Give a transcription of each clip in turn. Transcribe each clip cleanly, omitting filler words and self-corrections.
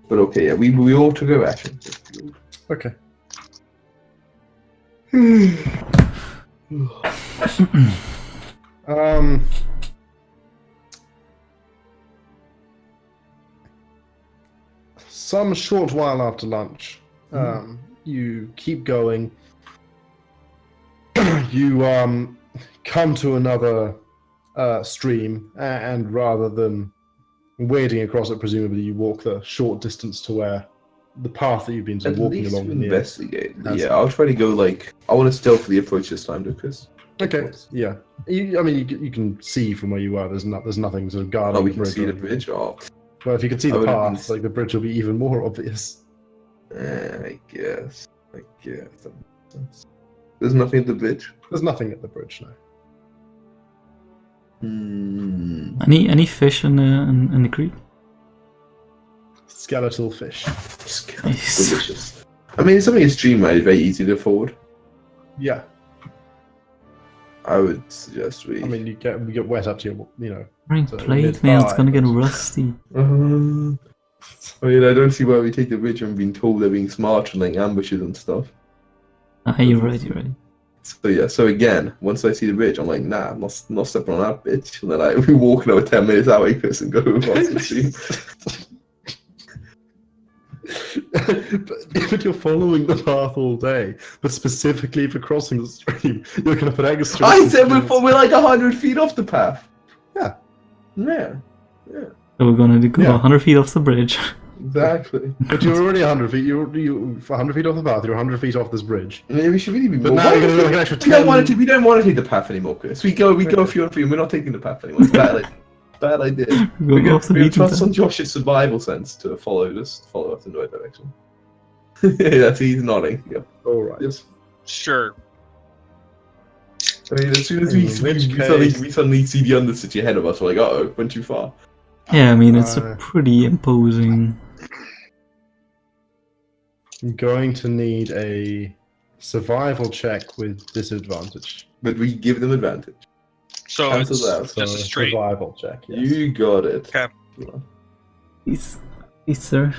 But okay, yeah, we all took a ration. Okay. Some short while after lunch, you keep going. You come to another stream, and rather than wading across it, presumably you walk the short distance to where the path that you've been walking along. Investigate. Yeah, I'll try to go like I want to stealthily approach this time, Lucas. Okay. Yeah. I mean, you can see from where you are. There's nothing sort of guarding. Oh, we the can bridge see the bridge. Oh, well, if you can see the would've path, like the bridge will be even more obvious. I guess. There's nothing at the bridge. There's nothing at the bridge now. Any fish in the creek? Skeletal fish. Nice. Delicious. I mean, it's something a stream made very easy to afford. Yeah. I would suggest we. I mean, we get wet up to your, Wearing So plate, man, it's gonna get rusty. I mean, I don't see why we take the bridge and being told they're being smart and like ambushes and stuff. Ah, you're right. So yeah, so again, once I see the bridge, I'm like, nah, I'm not stepping on that bitch. And then we walk another 10 minutes that way, Chris, and go across the stream. But you're following the path all day, but specifically for crossing the stream, you're going to put extra. I said we're like 100 feet off the path. Yeah. So we're gonna go 100 feet off the bridge. Exactly. But you're already 100 feet. You're 100 feet off the path. You're 100 feet off this bridge. Maybe we should really be. But now you're going to go like an extra 10. We don't want to take the path anymore, Chris. We go a few on feet. We're not taking the path anymore. It's bad idea. We're going to trust on Josh's survival sense to follow us in the right direction. That's he's nodding. Yep. All right. Yes. Sure. I mean, as soon as we suddenly see the undercity ahead of us, we're like, uh-oh, went too far. Yeah, I mean, it's a pretty imposing. I'm going to need a survival check with disadvantage. But we give them advantage. So Cancel it's that. just a straight. Survival check, yes. You got it. Okay. Please, sir.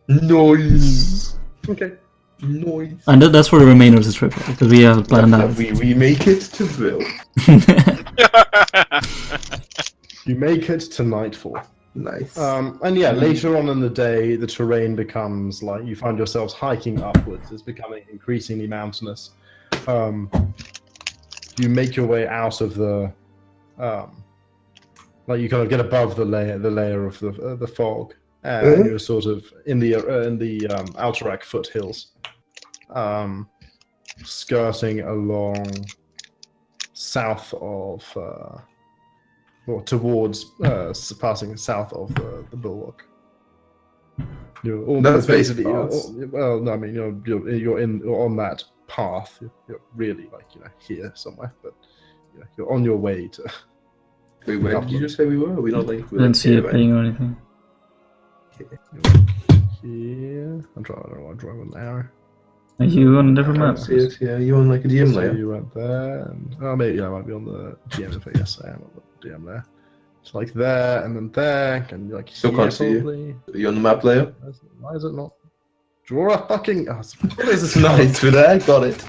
Noise. Okay. Noise. And that's for the remainder of the trip, because we have planned out. We make it to Ville. You make it to nightfall. Nice. And yeah, later on in the day, the terrain becomes like you find yourselves hiking upwards. It's becoming increasingly mountainous. You make your way out of the, like you kind of get above the layer of the fog, and you're sort of in the Alterac foothills, skirting along south of. Or towards passing south of the bulwark. You're almost basically. Well, no, I mean you're on that path. You're really like here somewhere, but you're on your way to. Wait, where did you just say we were? We're not like. Didn't see it ping or anything. Here, I'm trying. I don't want to drive an arrow. Are you on a different map? See it, yeah, you on like a DM layer? You went there, and maybe I might be on the GM info. Yes, I am on the DM there. It's like there and then there, and like Still can't see you. Are you on the map layer? Why is it not? Draw a fucking. Oh, what is this? Nice, we're there. Got it.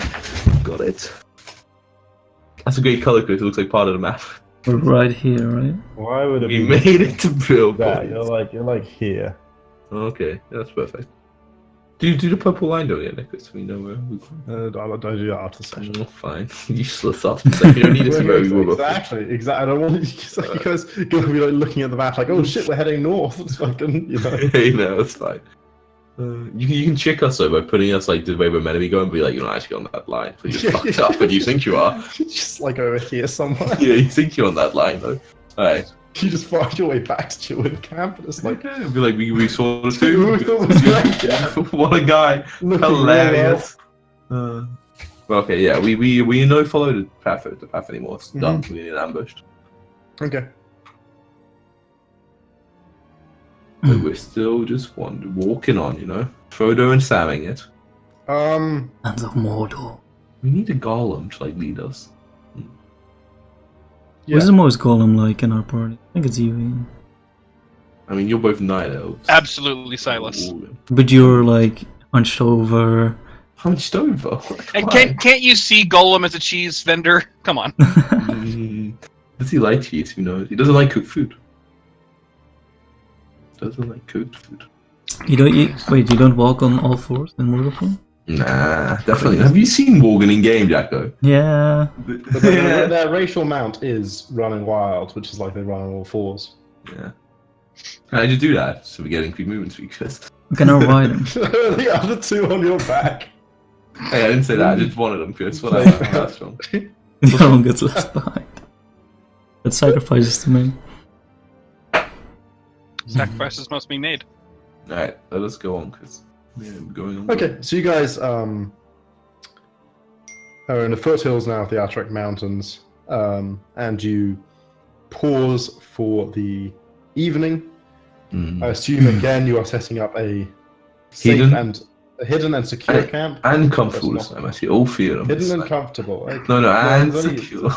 That's a great color, Chris. It looks like part of the map. We're right here, right? Why would it We be? made it to Bill. There, you're like here. Okay, that's perfect. Do the purple line down here, Nicholas, so we know where we're going. I'll do that after the session. Oh, fine. Useless after the session. You don't need to see where we were before. Exactly. I don't want you guys going to be like looking at the map like, oh shit, we're heading north. It's fucking, It's fine. You can trick us though by putting us like the way we're meant to be going, and be like, you're not actually on that line. So you're fucked up, but you think you are. Just like over here somewhere. Yeah, you think you're on that line though. Alright. You just find your way back to Chilwyn camp, and it's like, It'll be like we saw the two. we thought it was great. What a guy! Looking Hilarious. Well, okay, yeah, we no follow the path anymore. It's done. We get ambushed. Okay. But we're still just walking on, Frodo and Samming it. Hands of Mordor. We need a golem to like lead us. Who's the most golem like in our party? I think it's you, Ian. I mean, you're both night elves. Absolutely, Silas. But you're like hunched over. Hunched over? And can't you see Golem as a cheese vendor? Come on. Does he like cheese? Who knows? He doesn't like cooked food. Doesn't like cooked food. You don't wait, you don't walk on all fours in Mortal? Nah, definitely. Have you seen Morgan in game, Jacko? Yeah. But their racial mount is running wild, which is like they run on all fours. Yeah. Can I just do that? So we're getting quick movement speed, Chris. You can override him. The other two on your back. Hey, I didn't say that. I just wanted them, Chris. Well, that's wrong. The other one gets left behind. That sacrifices to me. Sacrifices must be made. Alright, let us go on, Chris. Yeah, we're going on. Okay, so you guys are in the foothills now of the Atrak Mountains, and you pause for the evening. I assume again you are setting up a safe hidden and secure camp. And comfortable this time, actually. All three of them. Hidden and comfortable. Okay. No, and Well, secure.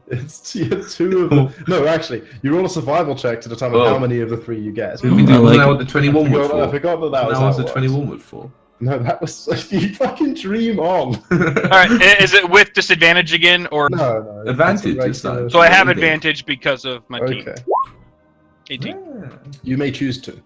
It's two of them. No, actually, you roll a survival check to determine how many of the three you get. We did like what the 21 would for. I forgot that was what the how it 21 would for. No, that was you fucking dream on. Alright, is it with disadvantage again, or... No. Advantage this time. So I have advantage because of my team. Okay. 18. You may choose two.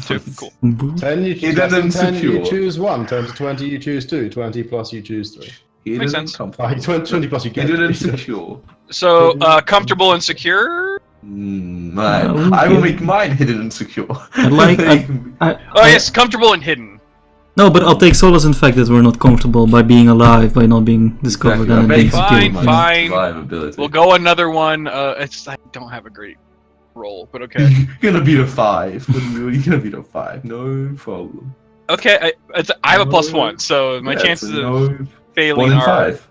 2, cool. 10 you choose, Hidden and 10 you secure. choose 1, 10 to 20 you choose 2, 20 plus you choose 3. Hidden sense. and comfortable. 20 plus you get Hidden and secure. So, comfortable and secure? I will make mine hidden and secure. Oh yes, comfortable and hidden. No, but I'll take solace in the fact that we're not comfortable by being alive, by not being discovered and being Fine, secure. fine. We'll go another one. I don't have a great roll, but okay. You're gonna beat a 5. You're gonna beat a 5. No problem. Okay, I have a +1, so my chances of failing 1 in are... 5.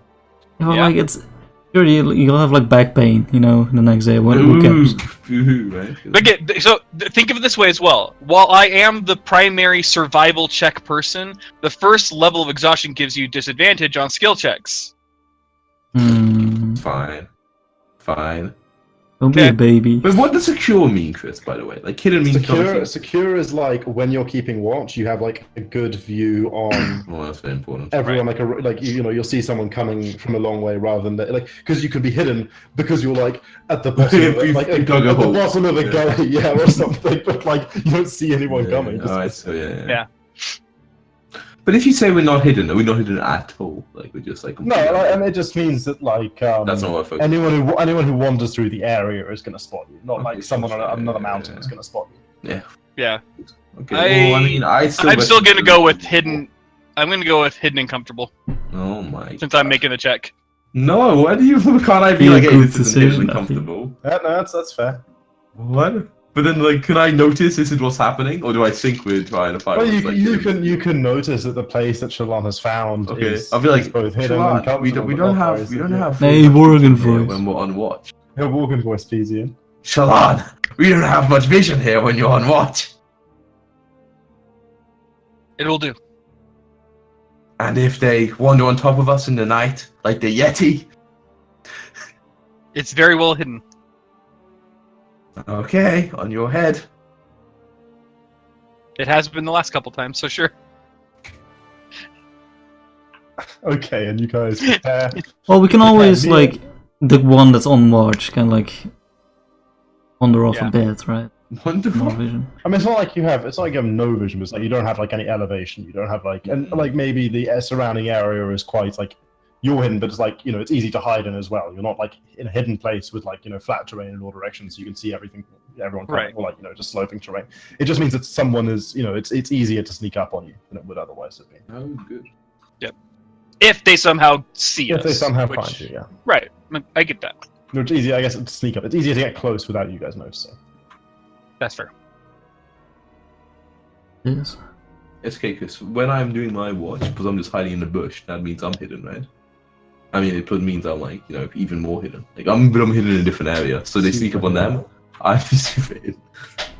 You know, like it's sure you'll have like back pain, you know, the next day. Who cares? Right? But so think of it this way as well. While I am the primary survival check person, the first level of exhaustion gives you disadvantage on skill checks. Fine. Don't be a baby. But what does secure mean, Chris, by the way? Like, hidden means secure is like when you're keeping watch, you have like a good view on well, that's very important. everyone, like you know, you'll see someone coming from a long way rather than like, because you can be hidden because you're like at the bottom of it, like at the bottom of a gully, or something, but like you don't see anyone coming. Yeah. But if you say we're not hidden, are we not hidden at all? Like we're just like no, and it just means that like that's not what I anyone who wanders through the area is going to spot you, not like someone on another mountain is going to spot you. Yeah. Okay. I'm still going to go with hidden. I'm going to go with hidden and comfortable. Oh my! Since I'm making the check. No, why do you? Can't I be like, hey, this isn't hidden and comfortable? No, that's fair. What? But then, like, can I notice this is what's happening, or do I think we're trying to find? Well, you can notice that the place that Shalon has found is, I'll be like, both hidden and comfortable. We don't have. Hey, Morgan voice. When we're on watch. Hey, Morgan voice, please, Ian. Shalon, we don't have much vision here when you're on watch. It will do. And if they wander on top of us in the night, like the Yeti. It's very well hidden. Okay, on your head. It has been the last couple times, so sure. Okay, and you guys prepare. Well, we can always like the one that's on watch can like wander off a bit, right? Wonderful. No vision. I mean, it's not like you have no vision, but it's like you don't have like any elevation. You don't have like, and like maybe the surrounding area is quite like you're hidden, but it's like, you know, it's easy to hide in as well. You're not like in a hidden place with like, you know, flat terrain in all directions, so you can see everything, everyone, right? Or like, you know, just sloping terrain. It just means that someone is, you know, it's easier to sneak up on you than it would otherwise have been. Oh, good. Yep. If they somehow see us. If they somehow find you, yeah. Right. I get that. No, it's easy, I guess, to sneak up. It's easier to get close without you guys noticing. That's fair. Yes. It's okay, because when I'm doing my watch, because I'm just hiding in the bush, that means I'm hidden, right? I mean, it means I'm like, you know, even more hidden. Like I'm hidden in a different area, so they sneak up on them. I'm super hidden.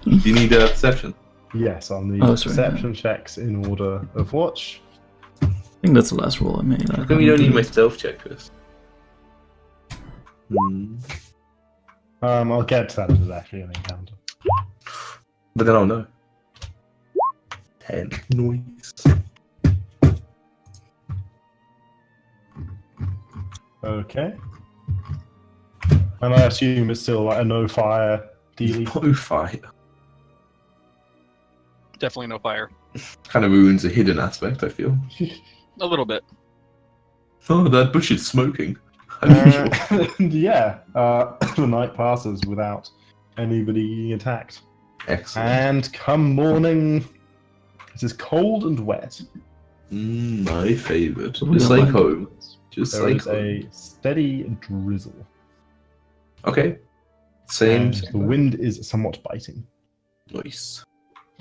Do you need a perception? Yes, I'll need perception checks in order of watch. I think that's the last roll I made. I think we don't need my stealth check, Chris. I'll get to that as actually an encounter. But then I'll know. 10. Noise. Okay. And I assume it's still like a no fire dealie. No fire. Definitely no fire. Kind of ruins the hidden aspect, I feel. A little bit. Oh, that bush is smoking. Unusual. Yeah. The night passes without anybody being attacked. Excellent. And come morning, it is cold and wet. My favourite. Oh, Just yeah, like mine. home. Just There like is home. a steady drizzle. Okay. Same. And the wind is somewhat biting. Nice.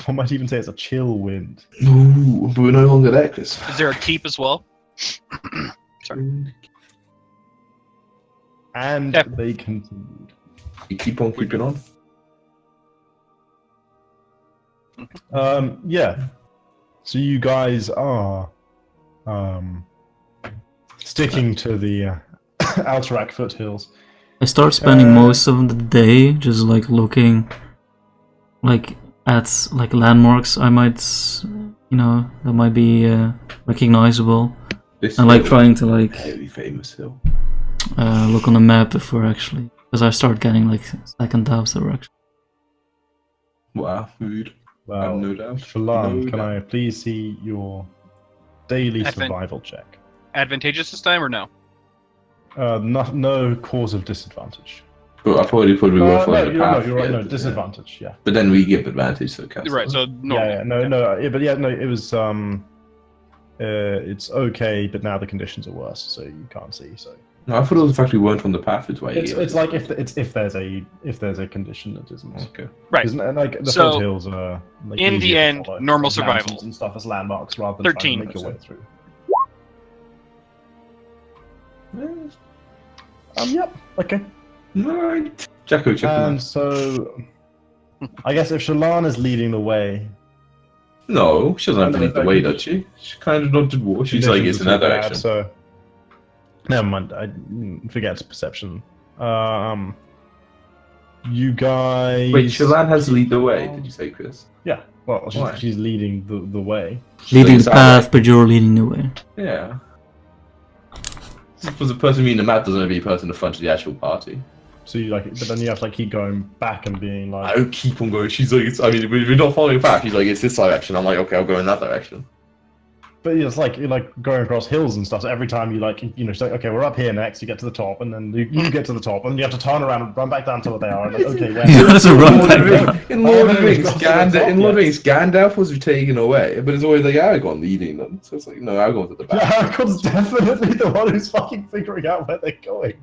I might even say it's a chill wind. Ooh, but we're no longer there, Chris. Is there a keep as well? Sorry. And Yeah. they continued. You keep on keeping on. Yeah. So you guys are sticking to the Alterac foothills. I start spending most of the day just like looking like at like landmarks I might, that might be recognizable, This and like is trying to like a very famous hill. look on the map before actually, because I start getting like second doubts direction. Wow, rude. I have Well, no doubt. Shalom, No can doubt. I please see your daily Advent- survival check? Advantageous this time or no? No cause of disadvantage. But I thought we were No, following the path. you're right. No, yeah. disadvantage. Yeah. But then we give advantage, so it cancels. Right, so normal. Yeah. No. It was it's okay, but now the conditions are worse, so you can't see. So No, I thought it was the fact we weren't on the path. It's why. it's like if there's a condition that isn't. Okay. Right. Isn't like the So, foothills are like, in the easier to end, follow, normal like survival. mountains and stuff as landmarks rather than 13. trying to make your way through. Yep. Okay. Right. Jacko, check them And out. so, I guess if Shallan is leading the way, No, she doesn't have to No, lead the no, way, no. does she? She kind of nodded war. She's like, it's conditions in are that too bad, direction. So, never mind. I forget perception. You guys. Wait, Shallan has to lead the way, did you say, Chris? Yeah. Well, Why? she's leading the way. Leading She's the like, path, but you're leading the way. Yeah. Because the person reading the map doesn't have to be a person in front of the actual party. So you but then you have to keep going back and being like. I don't keep on going. She's like, we're not following the path. She's like, it's this direction. I'm like, okay, I'll go in that direction. But it's like you're like going across hills and stuff. So every time you say, okay, we're up here next. You get to the top, and then you get to the top, and you have to turn around and run back down to what they are. And like, okay, where? You have to run Lord back of the down. Rings- in Lord of the Rings, got to the top Gandalf was taken away, but it's always like Aragorn leading them. So it's like, no, Aragorn's at the back. Yeah, Aragon's definitely the one who's fucking figuring out where they're going.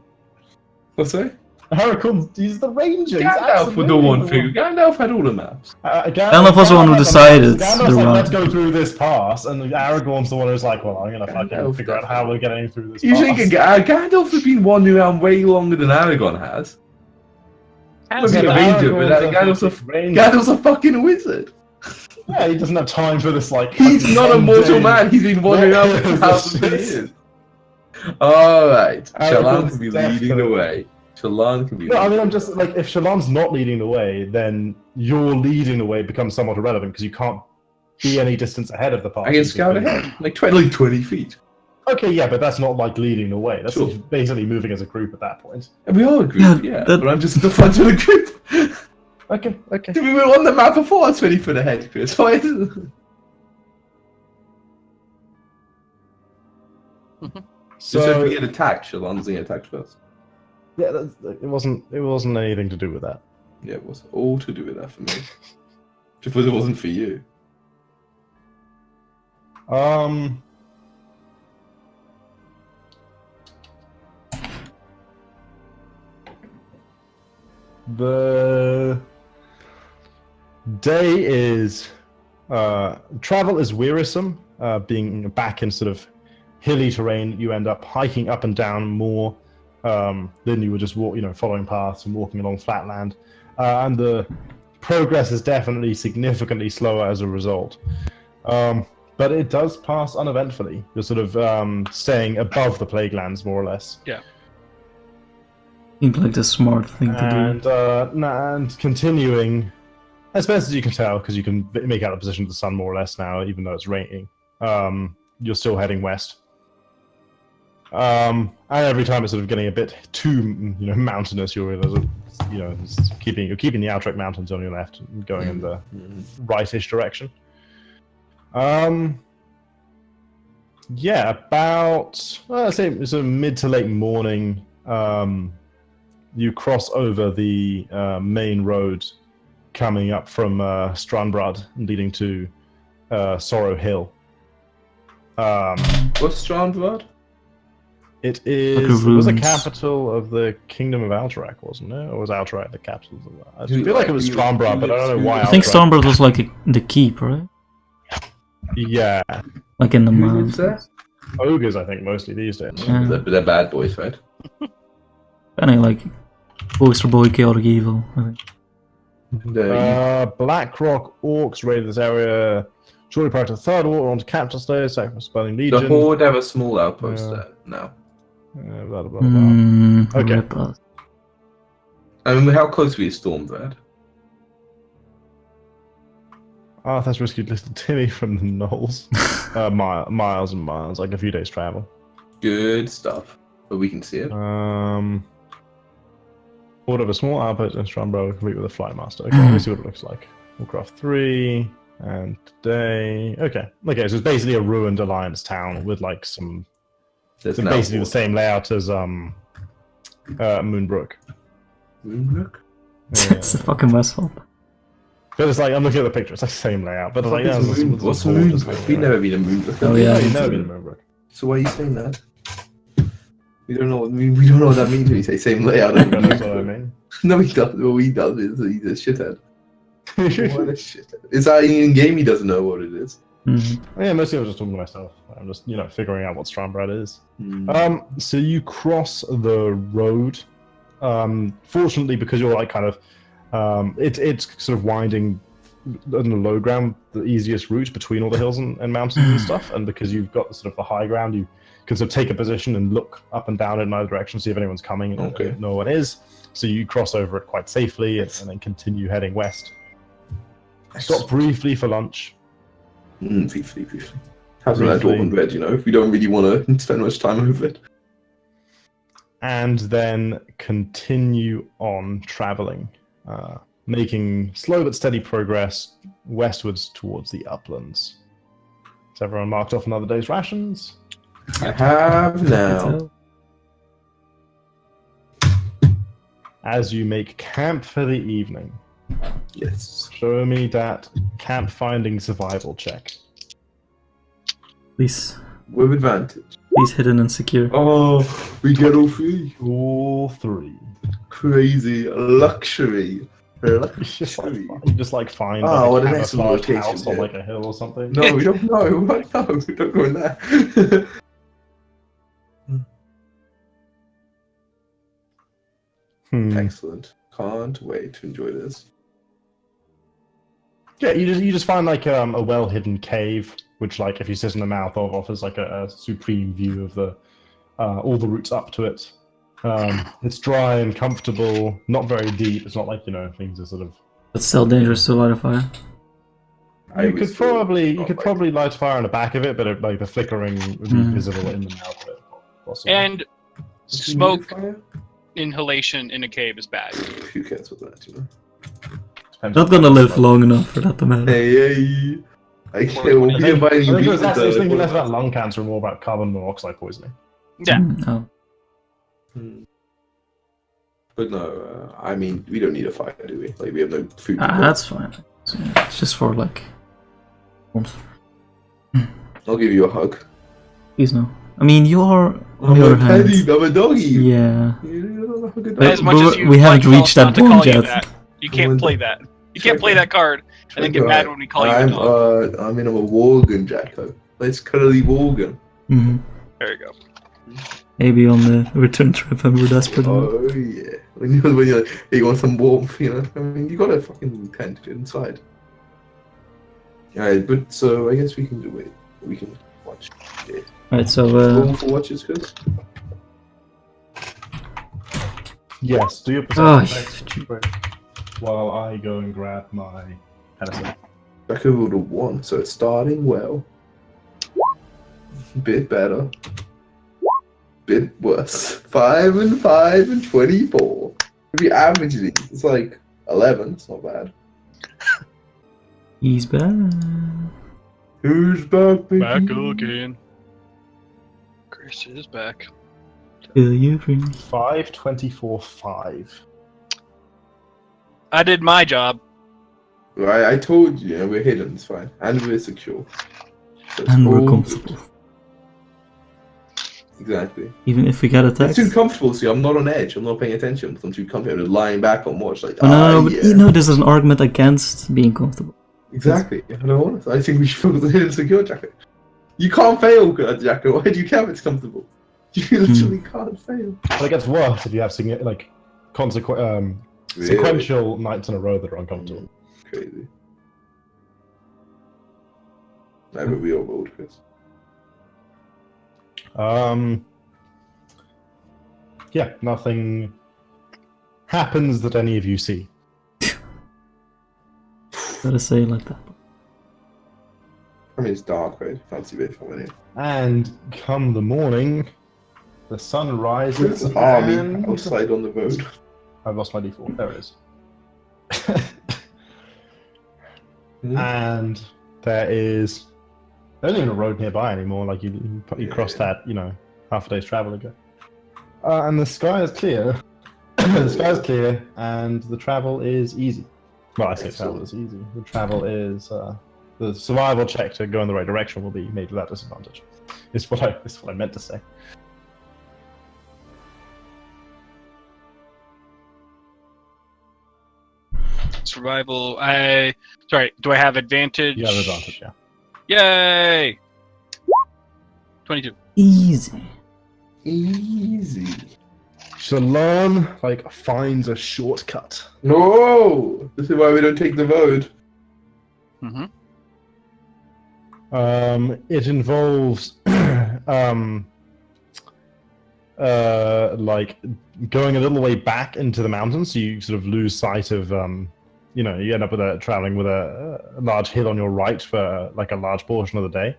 What's that? He's the ranger. Gandalf was the one figure. Gandalf had all the maps. Gandalf was the one who decided Gandalf's the like, run. let's go through this pass, and Aragorn's the one who's like, well, I'm gonna fucking Gandalf figure out how we're getting through this You pass. think Gandalf has been wandering around way longer than Aragorn has? Has Look it? at Ranger, but Gandalf's a fucking wizard. Yeah, he doesn't have time for this, like... He's fucking not a mortal mundane- man. He's been wandering around for thousands of years. Alright. Shallan can be leading the way. Shallan can be No, I leading mean, I'm the just, like, if Shallan's not leading the way, then your leading the way becomes somewhat irrelevant, because you can't be any distance ahead of the party. I can scout ahead. Like 20 feet. Okay, yeah, but that's not, like, leading the way. That's Sure. basically moving as a group at that point. And we are a group, yeah. that- But I'm just at the front of the group. Okay. We were on the map before 20 foot ahead, Chris. Why is it? So if we get attacked, Shallan's getting attacked first. Yeah, it wasn't anything to do with that. Yeah, it was all to do with that for me. Because it wasn't for you. The day is travel is wearisome. Being back in sort of hilly terrain, you end up hiking up and down more than you would just following paths and walking along flat land. And the progress is definitely significantly slower as a result. But it does pass uneventfully. You're sort of staying above the plague lands, more or less. Yeah. Seems like the smart thing to do. And continuing As best as you can tell, because you can make out the position of the sun more or less now, even though it's raining. You're still heading west. And every time it's sort of getting a bit too, mountainous, you're keeping the Outrek Mountains on your left, and going in the rightish direction. Yeah, about I'd say it's a mid to late morning. You cross over the main road coming up from Strandbrad, leading to Sorrow Hill. What's Strandbrad? It was the capital of the Kingdom of Alterac, wasn't it? Or was Alterac the capital of that? I feel like it was Strandbrad, but I don't know why. I think Strandbrad was like the keep, right? Yeah. Like in the Who lives mountains. there? Ogres, I think, mostly these days. Yeah. They're bad boys, right? Any like poster boy chaotic evil, I think. Blackrock Orcs raided this area shortly prior to the Third War, onto Capital State, sacked from Spelling Legion. The Horde have a small outpost there now. Blah, blah, blah. Okay. Rip us. I mean, how close are we to Stormvad? Arthur's rescued little Timmy from the knolls. Miles and miles, like a few days' travel. Good stuff. But we can see it. Order of a small outpost in Strandbrad, complete with a Flymaster. Okay, let me see what it looks like. Warcraft 3, and today... Okay, so it's basically a ruined Alliance town with like some... It's basically the same layout as Moonbrook. Moonbrook? It's a fucking mess up. But it's like, I'm looking at the picture, it's like the same layout. But it's like, What's Moonbrook? We've never been a Moonbrook. Oh yeah, you've never been a Moonbrook. So why are you saying that? We don't know what that means when you say same layout. That's what I mean. No, he doesn't. What he does is he's a shithead. What a shithead. Is that in game? He doesn't know what it is. Mm-hmm. Yeah, mostly I was just talking to myself. I'm just, figuring out what Strandbrad is. So you cross the road. Fortunately, because you're like kind of, it's sort of winding on the low ground, the easiest route between all the hills and mountains and stuff. And because you've got sort of the high ground, you can sort of take a position and look up and down in either direction, see if anyone's coming. Okay. No one is. So you cross over it quite safely and then continue heading west. Stop briefly for lunch. Briefly. Have some of that Dortmund bread, if we don't really want to spend much time over it. And then continue on traveling, making slow but steady progress westwards towards the uplands. Has everyone marked off another day's rations? I have now. As you make camp for the evening. Yes. Show me that camp finding survival check. Please. With advantage. Please hidden and secure. Oh, we get all three. All three. Crazy luxury. You just like find what like, an a excellent large location, house on yeah. like a hill or something. No, we don't know. No, we don't go in there. Excellent. Can't wait to enjoy this. Yeah, you just find like a well-hidden cave, which like if you sit in the mouth of offers like a supreme view of the all the routes up to it. It's dry and comfortable, not very deep. It's not like things are sort of. But still dangerous to light a fire. You could probably light a fire on the back of it, but like the flickering would be visible in the mouth of it. Possibly. And smoke inhalation in a cave is bad. Who cares with that, Depends Not gonna live long enough for that to matter. Hey. We'll be inviting I people was thinking less to... about lung cancer and more about carbon monoxide poisoning. Yeah. Oh. But no, I mean, we don't need a fire, do we? Like, we have no food. That's fine. It's just for like warmth. I'll give you a hug. Please no. I mean, you're on I'm the a other hand. petty, I'm a doggy. Yeah. As much as you we haven't like reached us that not to call point you yet. that, you can't play that. You can't play that card and then get mad when we call you a dog. I'm a Worgen, Jacko. Let's cuddly Worgen. Mm-hmm. There you go. Maybe on the return trip when we're desperate. Oh yeah. When you're like, hey, you want some warmth, I mean, you got a fucking tent inside. Alright, but so I guess we can do it. We can watch it. Alright, so Roll for watches, Chris? Yes, do your Oh, perception check. while I go and grab my medicine. Back over to 1, so it's starting well. Bit better. Bit worse. 5 and 5 and 24. If you average these, it's like 11. It's not bad. He's back. Who's back, baby? Back again. Chris is back. Feel you free. 5, 24, 5. I did my job. Right, I told you, we're hidden, it's fine. And we're secure. So it's And we're all comfortable. good. Exactly. Even if we get It's attacked. too comfortable, see, I'm not on edge, I'm not paying attention, I'm too comfortable, I'm just lying back on watch, like, Oh, no, but yeah. you know, there's an argument against being comfortable. Exactly, I don't want it. I think we should focus on hidden secure jacket. You can't fail, jacket, why do you care if it's comfortable? You literally can't fail. But it gets worse if you have like sequential nights in a row that are uncomfortable. Crazy. No, but we all rolled, Chris. Yeah, nothing happens that any of you see. Gotta say it like that. I mean, it's dark, right? Fancy bit for when And come the morning, the sun rises. There's an army and... outside on the road. I've lost my default. There it is. And there is. There's not even a road nearby anymore. Like you crossed that, half a day's travel ago. And the sky is clear. The sky is clear, and the travel is easy. Well, I say travel is easy. The travel is the survival check to go in the right direction will be made without disadvantage. Is what I meant to say. Survival. Sorry. Do I have advantage? You have advantage, yeah. Yay! 22. Easy. Easy. Shalon finds a shortcut. No! This is why we don't take the road. Mm-hmm. It involves going a little way back into the mountains, so you sort of lose sight of you end up with traveling with a large hill on your right for a large portion of the day.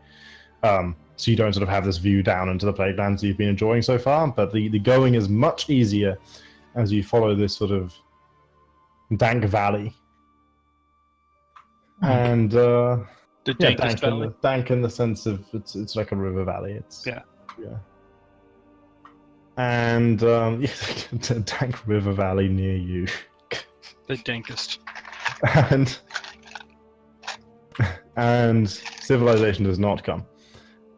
So you don't sort of have this view down into the playgrounds you've been enjoying so far, but the going is much easier as you follow this sort of dank valley. And The dankest valley. Dank in the sense of it's like a river valley. It's Yeah. And the dank river valley near you. The dankest. And civilization does not come.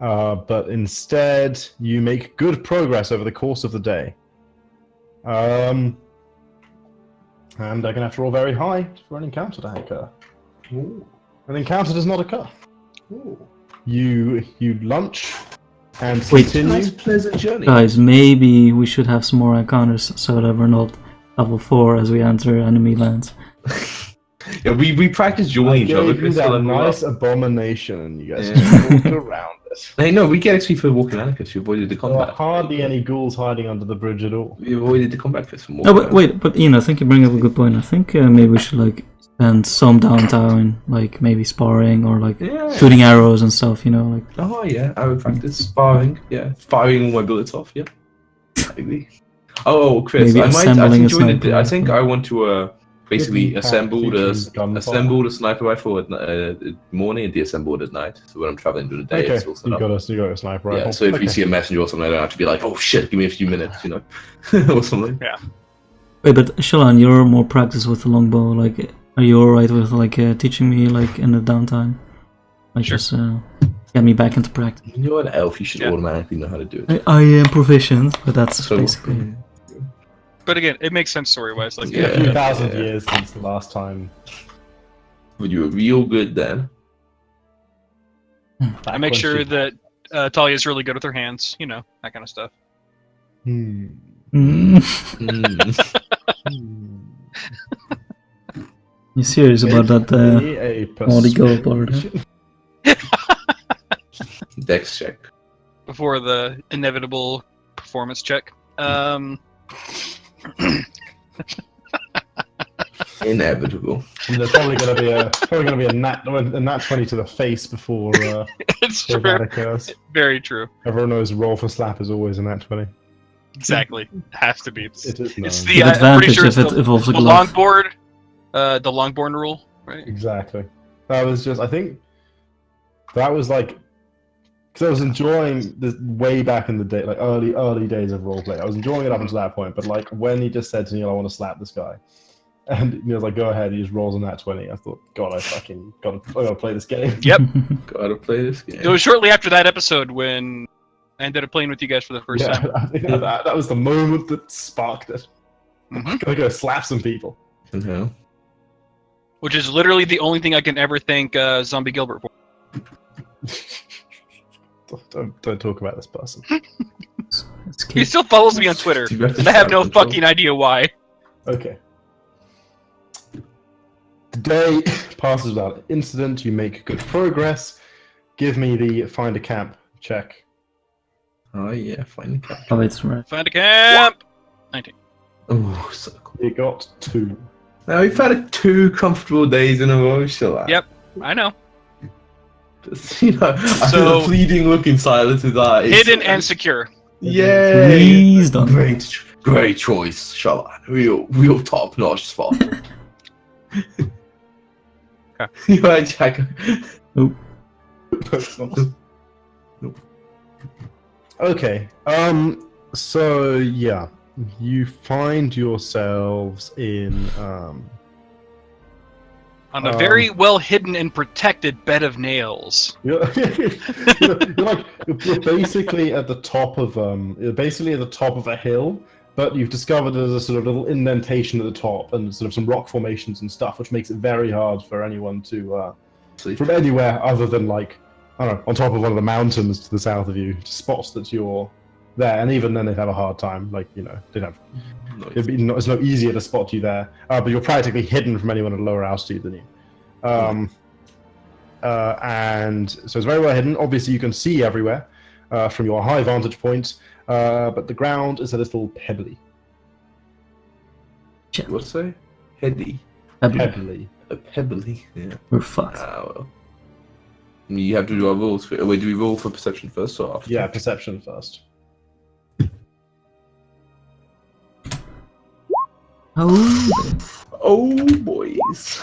But instead, you make good progress over the course of the day. And I'm going to have to roll very high for an encounter to occur. Ooh. An encounter does not occur. Ooh. You lunch and Wait. continue. Nice, pleasant journey. Guys, maybe we should have some more encounters so that we're not level 4 as we enter enemy lands. Yeah, we practiced I joining each other. gave you that nice abomination, and you guys Yeah. just walked around it. Hey, no, we get XP for walking Anarchist. We avoided the There are combat. hardly any ghouls hiding under the bridge at all. We avoided the combat phase for more. No, but wait, but I think you bring up a good point. I think maybe we should spend some downtime, maybe sparring or Yeah. shooting arrows and stuff. Oh yeah, I would practice sparring. Yeah, firing all my bullets off. Yeah. Maybe. Oh, Chris, Maybe I might assembling a join it. sniper I think I want to basically Hidden assemble features gunfire. assemble the sniper rifle at morning and deassemble it at night. So when I'm traveling during the day, Okay, it's all set you up. got a sniper rifle. Yeah, so if Okay. you see a messenger or something, I don't have to be like, oh shit, give me a few minutes, or something. Wait, but Shalon, you're more practiced with the longbow. Are you alright with teaching me in the downtime? Sure. Just get me back into practice. You're an elf, you should Yeah. automatically know how to do it. I am proficient, but that's So basically. But again, it makes sense story-wise. It's Yeah. been a few thousand years since the last time. But you were real good then. I make sure that Talia's really good with her hands. That kind of stuff. Mm. You serious about that Audi Go part? Dex check. Before the inevitable performance check. Inevitable. And there's probably going to be a nat 20 to the face before It's before true. that occurs. Very true. Everyone knows roll for slap is always a nat 20. Exactly. Has to be. It is It's known. the With I'm pretty advantage sure if it's it involves a the glove. longboard, the longboard rule, right? Exactly. That was just, I think, that was like, because I was enjoying this way back in the day, like early days of roleplay. I was enjoying it up until that point, but like when he just said to Neil, I want to slap this guy, and Neil's like, go ahead, he just rolls on that 20. I thought, God, I fucking gotta play this game. Yep. Gotta play this game. It was shortly after that episode when I ended up playing with you guys for the first Yeah, time. I think that was the moment that sparked it. Mhm. Gotta go slap some people. Yeah. Which is literally the only thing I can ever thank Zombie Gilbert for. Don't talk about this person. It's He cute. still follows me on Twitter, Do you have to and I have no slap control? fucking idea why. Okay. The day passes without incident. You make good progress. Give me the find a camp check. Oh yeah, finally captured. Oh, it's right. Find a camp! 19. Oh, so cool. You got 2. Now we've had 2 comfortable days in a row, shall I? Yep. I know. You know, I So- see the fleeting look in Silas's eyes. Hidden and secure. Yay! Please don't. Great choice, Shalan. Real top-notch spot. You right, Jack? Okay. So yeah, you find yourselves in On a very well hidden and protected bed of nails. you're basically at the top of a hill, but you've discovered there's a sort of little indentation at the top and sort of some rock formations and stuff, which makes it very hard for anyone to from anywhere other than like, I don't know, on top of one of the mountains to the south of you, spots that you're there, and even then they'd have a hard time. Like, you know, it's no easier to spot you there, but you're practically hidden from anyone at a lower altitude than you. And so it's very well hidden. Obviously, you can see everywhere from your high vantage point, but the ground is a little pebbly. What's that? Heady. Pebbly. A pebbly. Yeah. We're fucked. Ah, well. You have to do our rules. Wait, do we roll for perception first or after? Yeah, perception first. Oh, Oh, boys.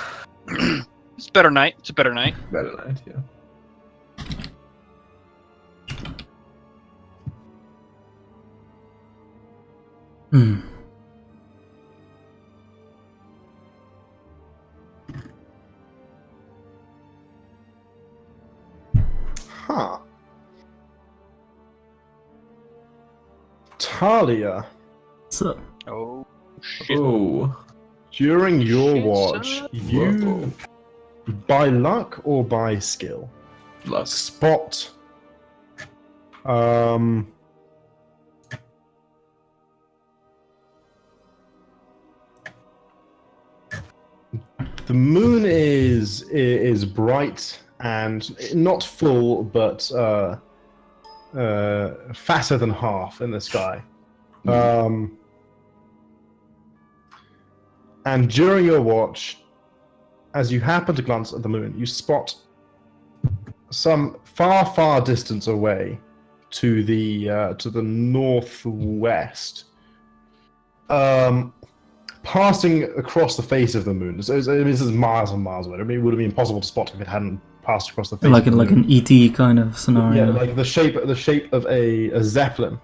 It's a better night. It's a better night. Better night, yeah. hmm. Huh. Talia, So, Oh, shit. Oh. during your Shit, watch, son. you, by luck or by skill, Luck. spot the moon is bright and not full, but fatter than half in the sky. And during your watch, as you happen to glance at the moon, you spot some far distance away to the northwest, passing across the face of the moon. So this is miles and miles away. I mean, it would have been impossible to spot if it hadn't passed across the face. like of the like moon. an ET kind of scenario. Yeah, like the shape of a zeppelin,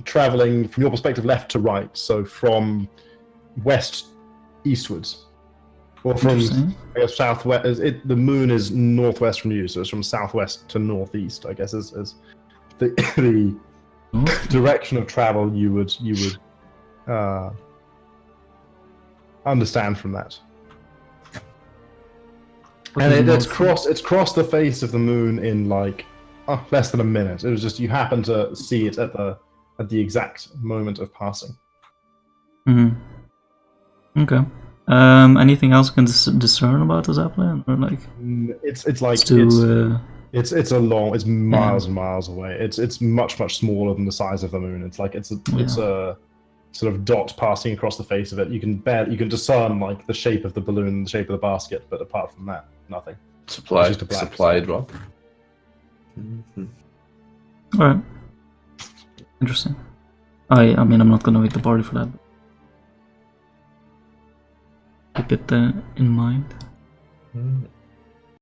traveling from your perspective left to right. So from west eastwards, or from Interesting. I guess southwest. The moon is northwest from you, so it's from southwest to northeast. I guess is the Oh, direction of travel you would understand from that. And it's crossed the face of the moon in like less than a minute. It was just you happen to see it at the exact moment of passing. Mm-hmm. Okay. Anything else you can discern about the Zeppelin? Or like It's like it's too it's miles and miles away. It's much smaller than the size of the moon. It's like it's a sort of dot passing across the face of it. You can discern like the shape of the balloon and the shape of the basket, but apart from that, nothing. Supply It's just a black supply spot. drop. Mhm. Alright. Interesting. I mean, I'm not gonna wake the party for that. Keep it in mind. Mm.